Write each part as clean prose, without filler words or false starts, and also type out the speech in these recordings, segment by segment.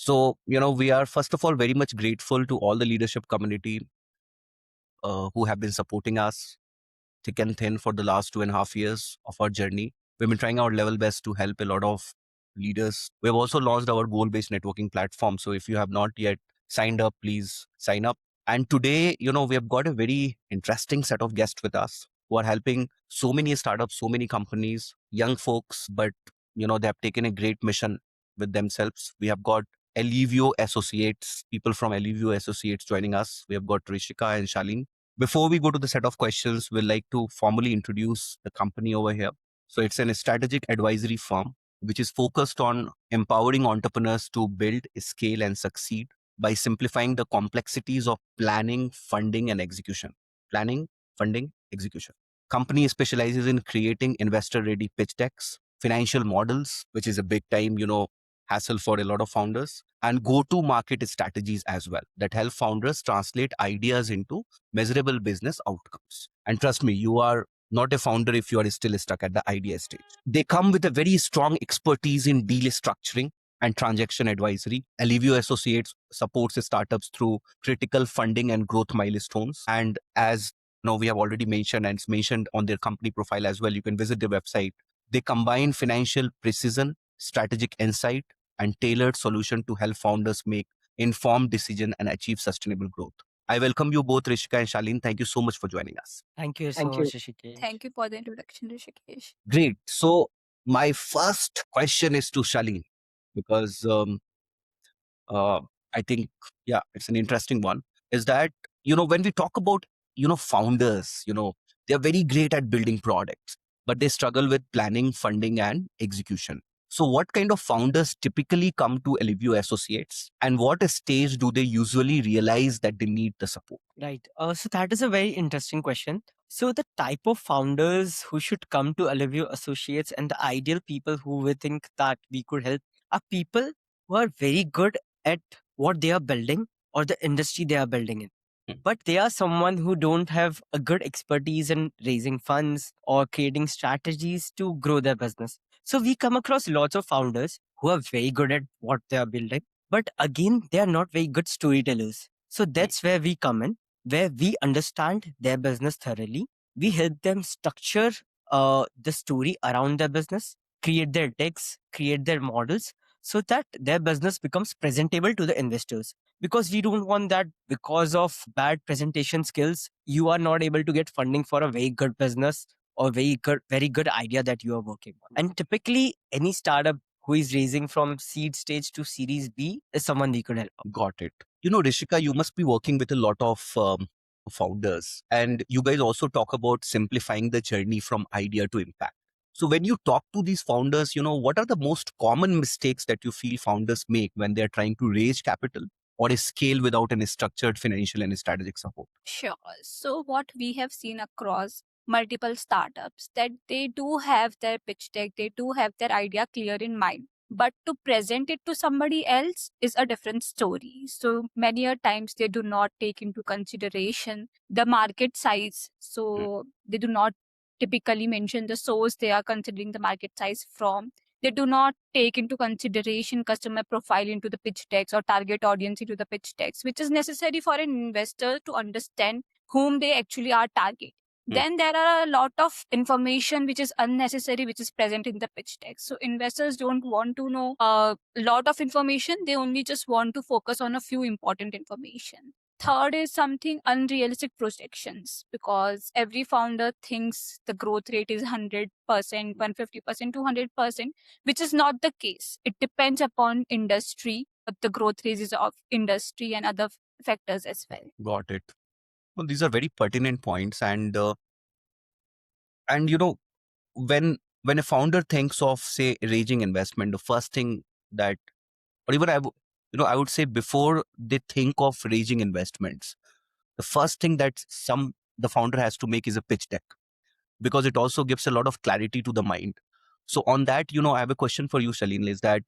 So, we are first of all very much grateful to all the leadership community who have been supporting us thick and thin for the last 2.5 years of our journey. We've been trying our level best to help a lot of leaders. We have also launched our goal-based networking platform. So if you have not yet signed up, please sign up. And today, we have got a very interesting set of guests with us who are helping so many startups, so many companies, young folks, but they have taken a great mission with themselves. We have got Alivio Associates, people from Alivio Associates joining us. We have got Rishika and Shaleen. Before we go to the set of questions, we'd like to formally introduce the company over here. So it's a strategic advisory firm which is focused on empowering entrepreneurs to build, scale, and succeed by simplifying the complexities of planning, funding, and execution. Planning, funding, execution. Company specializes in creating investor-ready pitch decks, financial models, which is a big time, hassle for a lot of founders, and go-to-market strategies as well that help founders translate ideas into measurable business outcomes. And trust me, you are not a founder if you are still stuck at the idea stage. They come with a very strong expertise in deal structuring and transaction advisory. Alivio Associates supports startups through critical funding and growth milestones. And as we have already mentioned, and it's mentioned on their company profile as well, you can visit their website. They combine financial precision, strategic insight, and tailored solution to help founders make informed decision and achieve sustainable growth. I welcome you both, Rishika and Shaleen. Thank you so much for joining us. Thank you so Thank you. much, Rishikesh. Thank you for the introduction, Rishikesh. Great. So my first question is to Shaleen because uh, I think, yeah, it's an interesting one. Is that, when we talk about, founders, they're very great at building products, but they struggle with planning, funding, and execution. So what kind of founders typically come to Alivio Associates, and what stage do they usually realize that they need the support? Right. So that is a very interesting question. So the type of founders who should come to Alivio Associates and the ideal people who we think that we could help are people who are very good at what they are building or the industry they are building in. But they are someone who don't have a good expertise in raising funds or creating strategies to grow their business. So we come across lots of founders who are very good at what they are building, but again, they are not very good storytellers. So that's where we come in, where we understand their business thoroughly. We help them structure the story around their business, create their decks, create their models, so that their business becomes presentable to the investors. Because we don't want that because of bad presentation skills, you are not able to get funding for a very good business or very good idea that you are working on. And typically, any startup who is raising from seed stage to series B is someone we could help. Got it. Rishika, you must be working with a lot of founders, and you guys also talk about simplifying the journey from idea to impact. So when you talk to these founders, what are the most common mistakes that you feel founders make when they're trying to raise capital or scale without any structured financial and strategic support? Sure. So, what we have seen across multiple startups that they do have their pitch deck, they do have their idea clear in mind. But to present it to somebody else is a different story. So many a times they do not take into consideration the market size. So they do not typically mention the source they are considering the market size from. They do not take into consideration customer profile into the pitch decks or target audience into the pitch decks, which is necessary for an investor to understand whom they actually are targeting. Then there are a lot of information which is unnecessary, which is present in the pitch deck. So investors don't want to know a lot of information. They only just want to focus on a few important information. Third is something unrealistic projections, because every founder thinks the growth rate is 100%, 150%, 200%, which is not the case. It depends upon industry, but the growth rate is of industry and other factors as well. Got it. Well, these are very pertinent points, and when a founder thinks of, say, raising investment, the first thing that, or even I would say, before they think of raising investments, the first thing that the founder has to make is a pitch deck, because it also gives a lot of clarity to the mind. So on that, I have a question for you, Shaleen, is that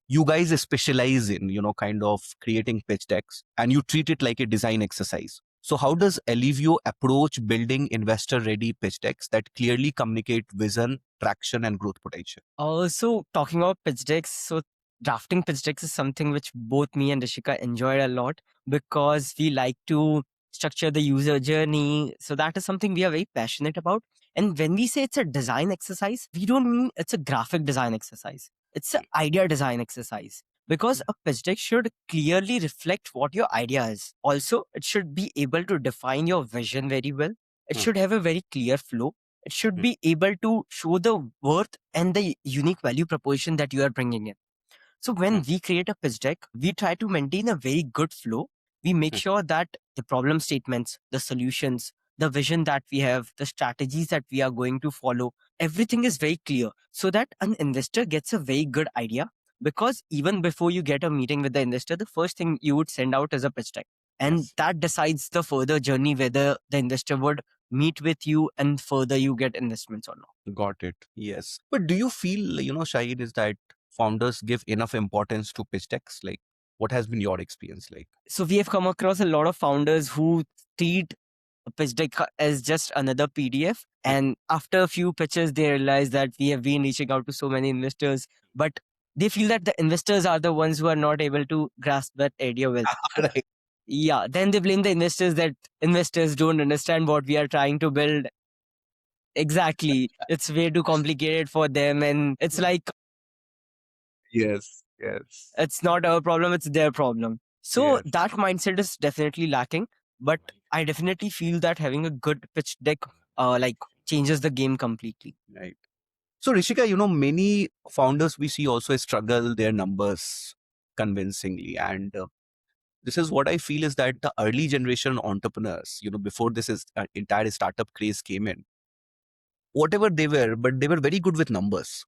you guys specialize in, kind of creating pitch decks, and you treat it like a design exercise. So how does Alivio approach building investor-ready pitch decks that clearly communicate vision, traction, and growth potential? So talking about pitch decks, so drafting pitch decks is something which both me and Rishika enjoyed a lot because we like to structure the user journey. So that is something we are very passionate about. And when we say it's a design exercise, we don't mean it's a graphic design exercise. It's an idea design exercise because a pitch deck should clearly reflect what your idea is. Also, it should be able to define your vision very well. It should have a very clear flow. It should be able to show the worth and the unique value proposition that you are bringing in. So when we create a pitch deck, we try to maintain a very good flow. We make sure that the problem statements, the solutions, the vision that we have, the strategies that we are going to follow, everything is very clear so that an investor gets a very good idea. Because even before you get a meeting with the investor, the first thing you would send out is a pitch deck. And that decides the further journey, whether the investor would meet with you and further you get investments or not. Got it. Yes. But do you feel, Shahid, is that founders give enough importance to pitch decks? Like, what has been your experience like? So we have come across a lot of founders who treat a pitch deck as just another PDF. And after a few pitches, they realize that we have been reaching out to so many investors, but they feel that the investors are the ones who are not able to grasp that idea well. Right. Yeah, then they blame the investors that investors don't understand what we are trying to build. Exactly. It's way too complicated for them. And it's like, Yes. Yes. it's not our problem, it's their problem. So Yes. that mindset is definitely lacking. But I definitely feel that having a good pitch deck like changes the game completely. Right. So, Rishika, many founders we see also struggle their numbers convincingly. And this is what I feel is that the early generation entrepreneurs, before this is entire startup craze came in, whatever they were, but they were very good with numbers.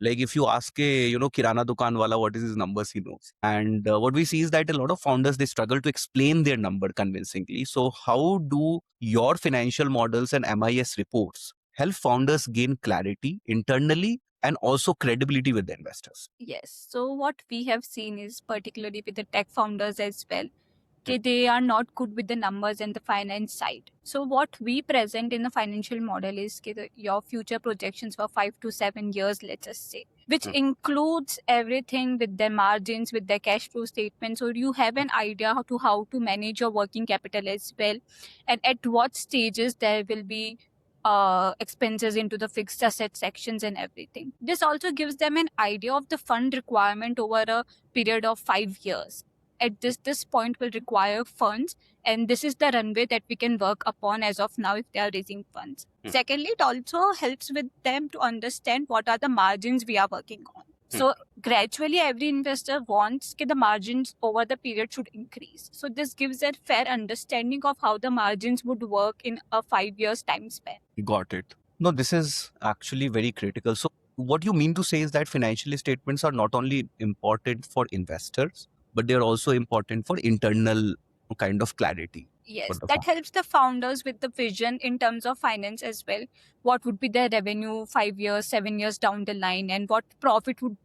Like if you ask a, kirana dukan wala, what is his numbers, he knows. And what we see is that a lot of founders, they struggle to explain their number convincingly. So how do your financial models and MIS reports help founders gain clarity internally and also credibility with the investors? Yes. So what we have seen is particularly with the tech founders as well, okay, they are not good with the numbers and the finance side. So what we present in the financial model is okay, your future projections for 5 to 7 years, let's just say, which includes everything with their margins, with their cash flow statement. So you have an idea how to manage your working capital as well, and at what stages there will be expenses into the fixed asset sections and everything. This also gives them an idea of the fund requirement over a period of 5 years. At this point will require funds, and this is the runway that we can work upon as of now if they are raising funds. Secondly, it also helps with them to understand what are the margins we are working on. So gradually every investor wants that the margins over the period should increase. So this gives a fair understanding of how the margins would work in a 5 years time span. Got it. No, this is actually very critical. So what you mean to say is that financial statements are not only important for investors, but they're also important for internal kind of clarity. Yes, that helps the founders with the vision in terms of finance as well. What would be their revenue 5 years, 7 years down the line, and what profit would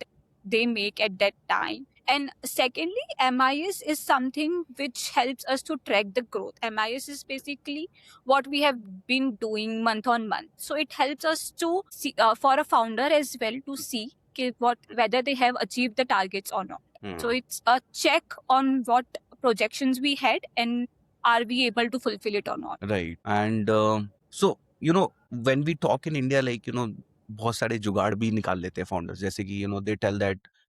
they make at that time? And secondly, MIS is something which helps us to track the growth. MIS is basically what we have been doing month on month. So it helps us to see, for a founder as well, to see whether they have achieved the targets or not. So it's a check on what projections we had and are we able to fulfill it or not. Right. And so, when we talk in India, like, बहुत सारे जुगाड़ भी निकाल लेते हैं founders, जैसे कि, they tell that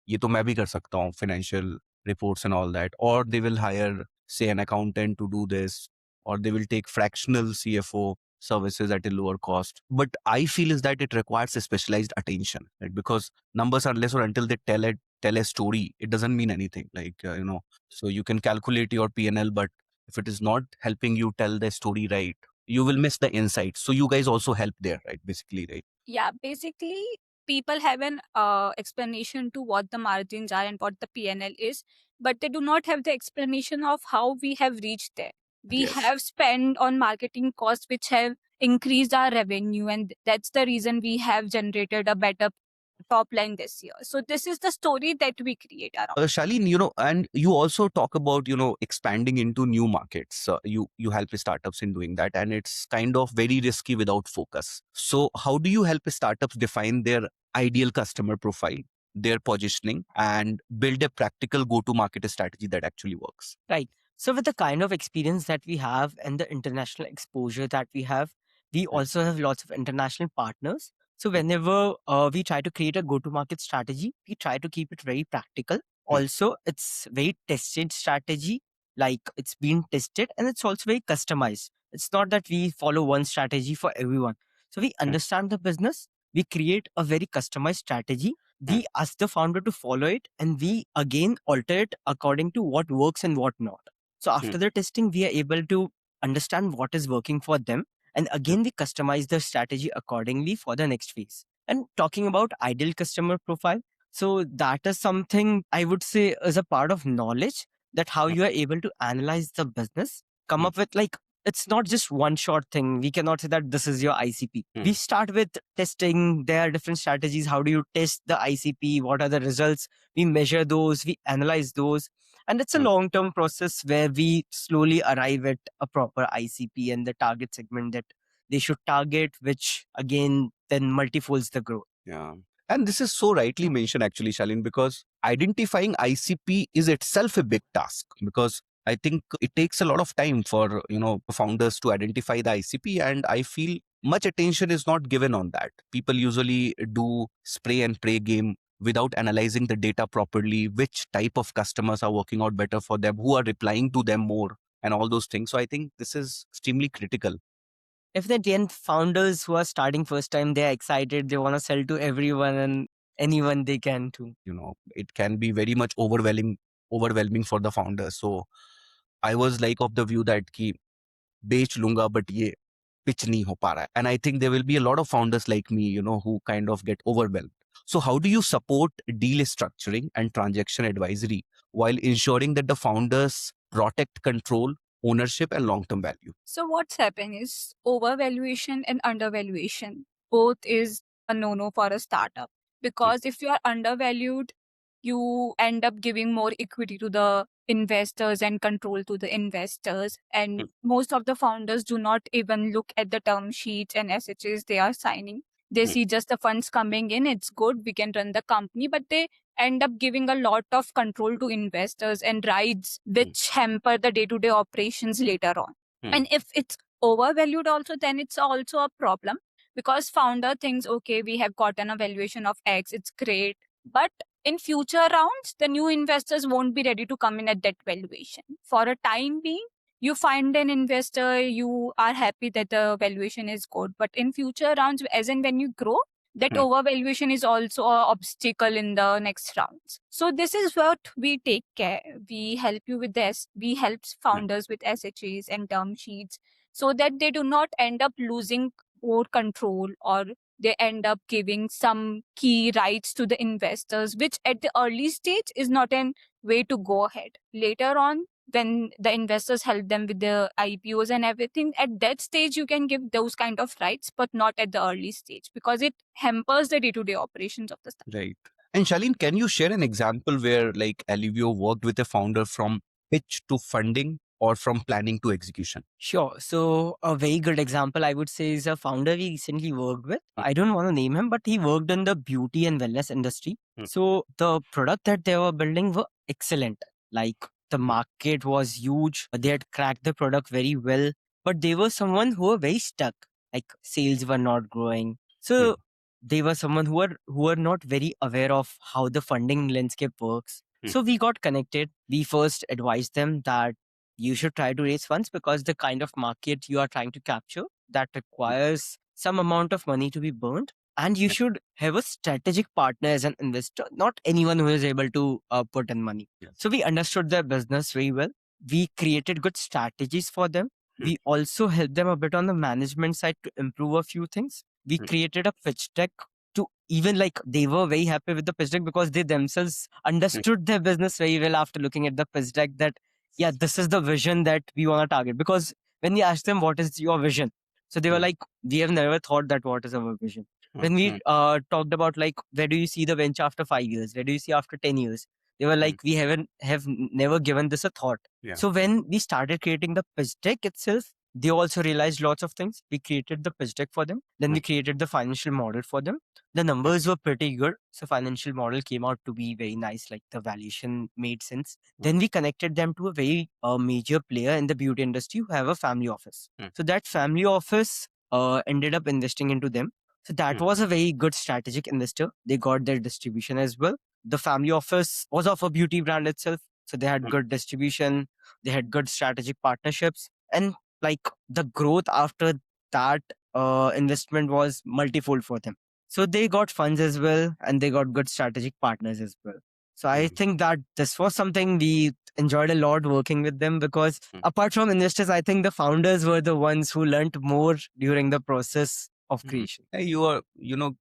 ये तो मैं भी कर सकता हूँ, financial reports and all that, or they will hire, say, an accountant to do this, or they will take fractional CFO services at a lower cost. But I feel is that it requires a specialized attention, right? Because numbers, unless or until they tell a story, it doesn't mean anything. Like, so you can calculate your P&L, but if it is not helping you tell the story right, you will miss the insight. So you guys also help there, right? Basically, right? Yeah, basically people have an explanation to what the margins are and what the PNL is, but they do not have the explanation of how we have reached there. We Yes. have spent on marketing costs which have increased our revenue, and that's the reason we have generated a better top line this year. So this is the story that we create around. Shaleen, and you also talk about, expanding into new markets. You help startups in doing that, and it's kind of very risky without focus. So how do you help startups define their ideal customer profile their positioning and build a practical go-to-market strategy that actually works. Right. So, with the kind of experience that we have and the international exposure that we have, we also have lots of international partners. So, whenever we try to create a go to market strategy, we try to keep it very practical. Also, it's very tested strategy, like it's been tested, and it's also very customized. It's not that we follow one strategy for everyone. So, we understand the business, we create a very customized strategy, we ask the founder to follow it, and we again alter it according to what works and what not. So after the testing, we are able to understand what is working for them. And again, we customize the strategy accordingly for the next phase. And talking about ideal customer profile, so that is something I would say is a part of knowledge, that how you are able to analyze the business, come up with, like, it's not just one short thing. We cannot say that this is your ICP. We start with testing. There are different strategies. How do you test the ICP? What are the results? We measure those, we analyze those. And it's a long term process where we slowly arrive at a proper ICP and the target segment that they should target, which again then multifolds the growth. Yeah. And this is so rightly mentioned, actually, Shaleen, because identifying ICP is itself a big task, because I think it takes a lot of time for, founders to identify the ICP. And I feel much attention is not given on that. People usually do spray and pray game without analyzing the data properly, which type of customers are working out better for them, who are replying to them more, and all those things. So I think this is extremely critical. If the 10 founders who are starting first time, they're excited, they want to sell to everyone and anyone they can too. It can be very much overwhelming for the founders. So I was like of the view that ki बेच लूंगा but ये pitch नहीं हो पा रहा है. And I think there will be a lot of founders like me, who kind of get overwhelmed. So how do you support deal structuring and transaction advisory while ensuring that the founders protect control, ownership, and long-term value? So what's happening is overvaluation and undervaluation. Both is a no-no for a startup, because if you are undervalued, you end up giving more equity to the investors and control to the investors. And most of the founders do not even look at the term sheets and SHAs they are signing. They see just the funds coming in, it's good, we can run the company, but they end up giving a lot of control to investors and rights, which hamper the day-to-day operations later on. And if it's overvalued also, then it's also a problem, because founder thinks, okay, we have gotten a valuation of X, it's great. But in future rounds, the new investors won't be ready to come in at that valuation. For a time being, you find an investor, you are happy that the valuation is good. But in future rounds, as and when you grow, that overvaluation is also an obstacle in the next rounds. So this is what we take care. We help you with this. We help founders with SHAs and term sheets, so that they do not end up losing more control, or they end up giving some key rights to the investors, which at the early stage is not an way to go ahead. Later on, when the investors help them with the IPOs and everything, at that stage you can give those kind of rights, but not at the early stage, because it hampers the day-to-day operations of the startup. Right. And Shaleen, can you share an example where like Alivio worked with a founder from pitch to funding or from planning to execution? Sure. So a very good example I would say is a founder we recently worked with. I don't want to name him, but he worked in the beauty and wellness industry. So the product that they were building were excellent. Like the market was huge. They had cracked the product very well, but they were someone who were very stuck. Like sales were not growing. So they were someone who were not very aware of how the funding landscape works. So we got connected. We first advised them that you should try to raise funds, because the kind of market you are trying to capture, that requires some amount of money to be burned. And you should have a strategic partner as an investor, not anyone who is able to put in money. So we understood their business very well. We created good strategies for them. We also helped them a bit on the management side to improve a few things. We created a pitch deck to, even like they were very happy with the pitch deck, because they themselves understood their business very well after looking at the pitch deck, that yeah, this is the vision that we want to target. Because when we asked them, what is your vision? So they were like, we have never thought that what is our vision. When we talked about like, where do you see the venture after 5 years? Where do you see after 10 years? They were like, we have never given this a thought. So when we started creating the pitch deck itself, They also realized lots of things. We created the pitch deck for them. Then we created the financial model for them. The numbers were pretty good. So financial model came out to be very nice. Like the valuation made sense. Then we connected them to a very major player in the beauty industry who have a family office. So that family office ended up investing into them. So that was a very good strategic investor. They got their distribution as well. The family office was of a beauty brand itself. So they had good distribution. They had good strategic partnerships. And like the growth after that investment was multifold for them. So they got funds as well, and they got good strategic partners as well. So I think that this was something we enjoyed a lot working with them, because apart from investors, I think the founders were the ones who learned more during the process of creation. Hey, you are,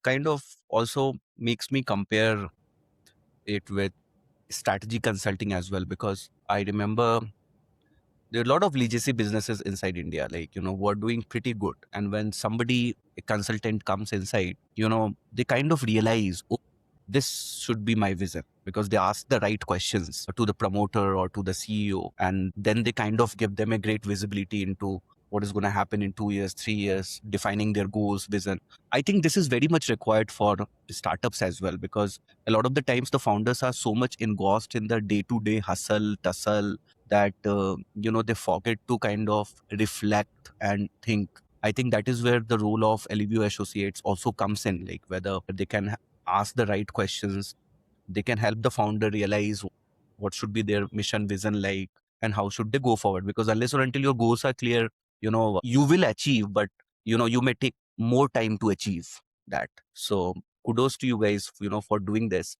kind of also makes me compare it with strategy consulting as well, because I remember there are a lot of legacy businesses inside India, like, who are doing pretty good. And when somebody, a consultant comes inside, they kind of realize, oh, this should be my vision, because they ask the right questions to the promoter or to the CEO. And then they kind of give them a great visibility into what is going to happen in 2 years, 3 years, defining their goals, vision. I think this is very much required for startups as well, because a lot of the times the founders are so much engrossed in the day-to-day hustle, tussle, that they forget to kind of reflect and think. I think that is where the role of Alivio Associates also comes in, like whether they can ask the right questions, they can help the founder realize what should be their mission, vision like, and how should they go forward. Because unless or until your goals are clear, you will achieve, but you may take more time to achieve that. So kudos to you guys, for doing this.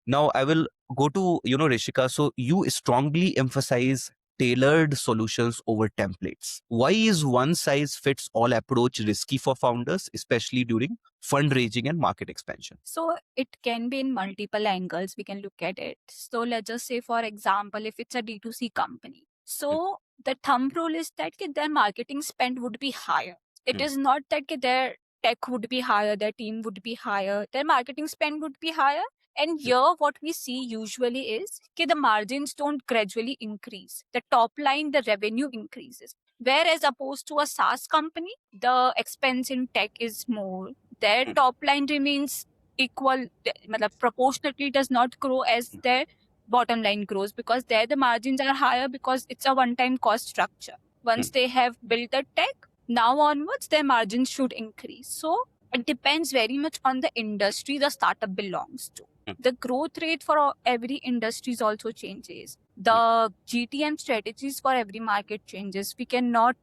Now I will go to, Rishika. So you strongly emphasize tailored solutions over templates. Why is one size fits all approach risky for founders, especially during fundraising and market expansion? So it can be in multiple angles. We can look at it. So let's just say, for example, if it's a D2C company, so the thumb rule is that their marketing spend would be higher. It is not that their tech would be higher, their team would be higher, their marketing spend would be higher. And here, what we see usually is the margins don't gradually increase. The top line, the revenue increases. Whereas opposed to a SaaS company, the expense in tech is more. Their top line remains equal, proportionately does not grow as their bottom line grows, because there the margins are higher because it's a one-time cost structure. Once they have built the tech, now onwards their margins should increase. So it depends very much on the industry the startup belongs to. The growth rate for every industry also changes. The GTM strategies for every market changes. We cannot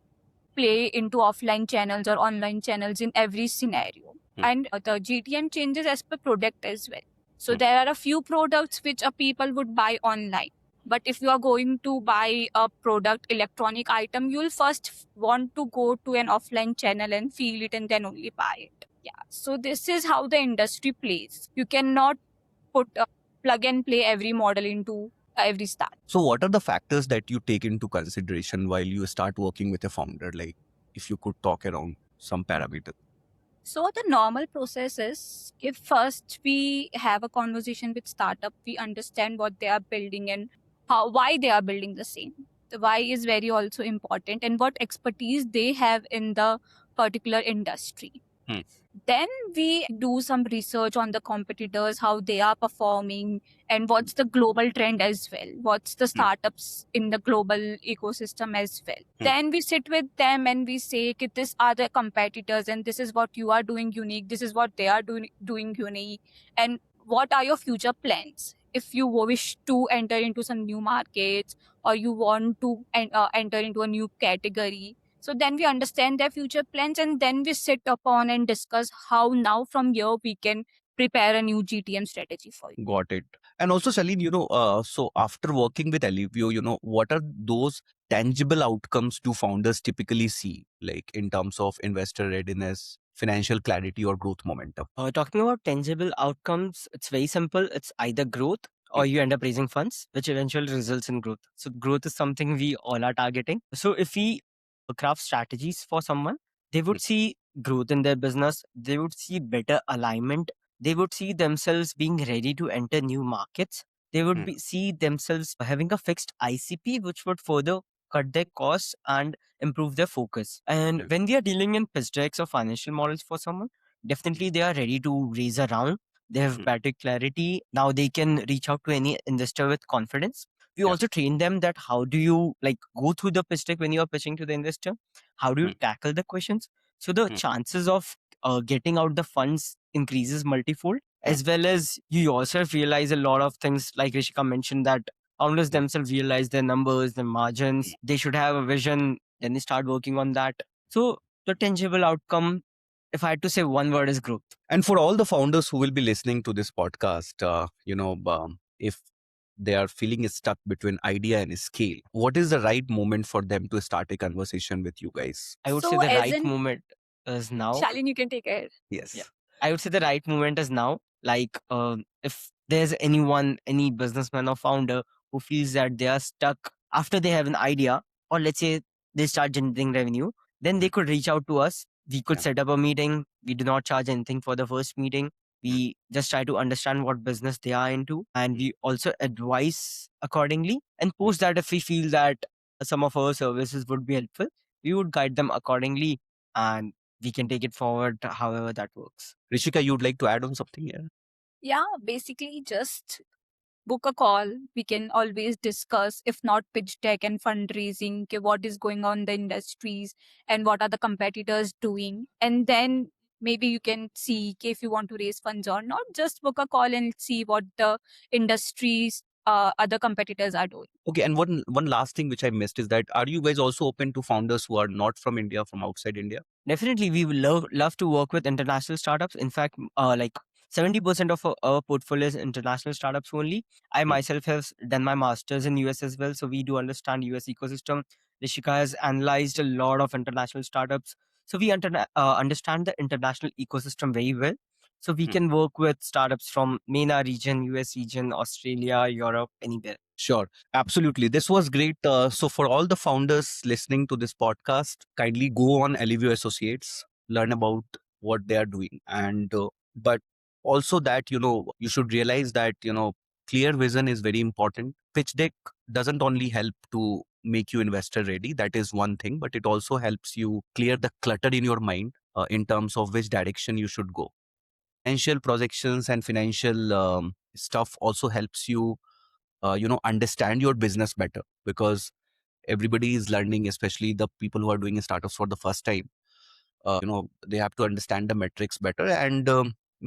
play into offline channels or online channels in every scenario. And the GTM changes as per product as well. So there are a few products which people would buy online. But if you are going to buy a product, electronic item, you'll first want to go to an offline channel and feel it and then only buy it. Yeah. So this is how the industry plays. You cannot put plug and play every model into every start. So what are the factors that you take into consideration while you start working with a founder? Like, if you could talk around some parameters. So the normal process is, if first we have a conversation with startup, we understand what they are building and why they are building the same. The why is very also important, and what expertise they have in the particular industry. Then we do some research on the competitors, how they are performing, and what's the global trend as well. What's the startups in the global ecosystem as well. Then we sit with them and we say, these are the competitors and this is what you are doing unique. This is what they are doing unique. And what are your future plans? If you wish to enter into some new markets, or you want to enter into a new category. So then we understand their future plans, and then we sit upon and discuss how now from here we can prepare a new GTM strategy for you. Got it. And also, Shaleen, so after working with Alivio, what are those tangible outcomes do founders typically see, like in terms of investor readiness, financial clarity, or growth momentum? Talking about tangible outcomes, it's very simple. It's either growth or you end up raising funds, which eventually results in growth. So growth is something we all are targeting. So if we craft strategies for someone, they would see growth in their business. They would see better alignment. They would see themselves being ready to enter new markets. They would see themselves having a fixed ICP, which would further cut their costs, and improve their focus. And when we are dealing in pitch decks or financial models for someone, definitely they are ready to raise a round. They have better clarity. Now they can reach out to any investor with confidence. We also train them that how do you like go through the pitch deck when you are pitching to the investor? How do you tackle the questions? So the chances of getting out the funds increases multifold, as well as you yourself realize a lot of things like Rishika mentioned that founders themselves realize their numbers, their margins, they should have a vision, then they start working on that. So the tangible outcome, if I had to say one word, is growth. And for all the founders who will be listening to this podcast, if they are feeling stuck between idea and scale, what is the right moment for them to start a conversation with you guys? I would So say the as right in moment is now. Shaleen, you can take it. Yes. Yeah. I would say the right moment is now. Like, if there's anyone, any businessman or founder who feels that they are stuck after they have an idea, or let's say they start generating revenue, then they could reach out to us. We could Yeah. set up a meeting. We do not charge anything for the first meeting. We just try to understand what business they are into, and we also advise accordingly. And post that, if we feel that some of our services would be helpful, we would guide them accordingly, and we can take it forward however that works. Rishika, you'd like to add on something here? Yeah, basically just book a call. We can always discuss, if not pitch deck and fundraising, okay, what is going on in the industries and what are the competitors doing. And then maybe you can see okay, if you want to raise funds or not, just book a call and see what the industries other competitors are doing. Okay, and one last thing which I missed is that are you guys also open to founders who are not from India, from outside India? Definitely, we will love to work with international startups. In fact, like 70% of our portfolio is international startups only. I myself have done my masters in US as well, so we do understand US ecosystem. Rishika has analyzed a lot of international startups, so we understand the international ecosystem very well. So we can work with startups from MENA region, US region, Australia, Europe, anywhere. Sure, absolutely. This was great. So, for all the founders listening to this podcast, kindly go on Alivio Associates, learn about what they are doing, and but also that you should realize that clear vision is very important. Pitch deck doesn't only help to make you investor ready. That is one thing, but it also helps you clear the clutter in your mind in terms of which direction you should go. Financial projections and financial stuff also helps you understand your business better, because everybody is learning, especially the people who are doing startups for the first time. They have to understand the metrics better, and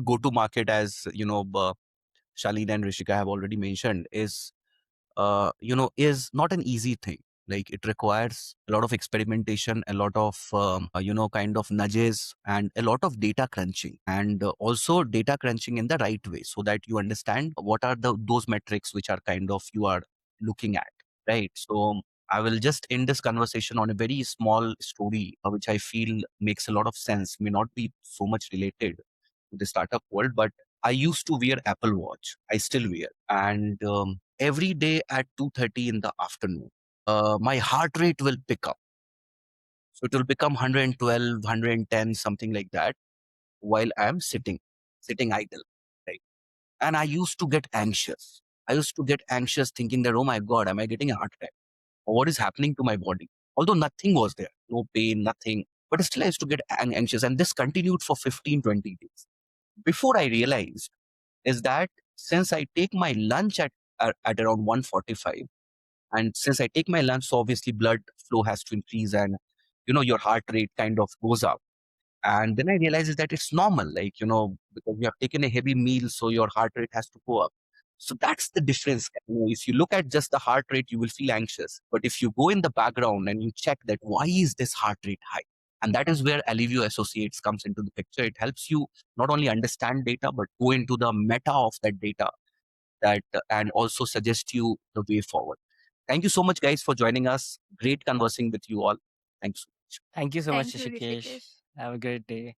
go to market, as Shaleen and Rishika have already mentioned, is not an easy thing. Like, it requires a lot of experimentation, a lot of kind of nudges, and a lot of data crunching, and also data crunching in the right way, so that you understand what are those metrics which are kind of you are looking at, right? So I will just end this conversation on a very small story, which I feel makes a lot of sense. May not be so much related to the startup world, but I used to wear Apple Watch. I still wear, and every day at 2:30 in the afternoon, my heart rate will pick up. So it will become 112, 110, something like that, while I am sitting idle, right? And I used to get anxious. I used to get anxious, thinking that, oh my God, am I getting a heart attack? Or what is happening to my body? Although nothing was there, no pain, nothing. But still, I used to get anxious. And this continued for 15, 20 days. Before I realized is that since I take my lunch at around 1:45, and since I take my lunch, so obviously blood flow has to increase, and your heart rate kind of goes up. And then I realized is that it's normal, like because you have taken a heavy meal, so your heart rate has to go up. So that's the difference. If you look at just the heart rate, you will feel anxious. But if you go in the background and you check that why is this heart rate high, and that is where Alivio Associates comes into the picture. It helps you not only understand data, but go into the meta of that data, that and also suggest you the way forward. Thank you so much, guys, for joining us. Great conversing with you all. Thanks so much. Thank you so much, Thank you, Rishikesh. Rishikesh. Have a great day.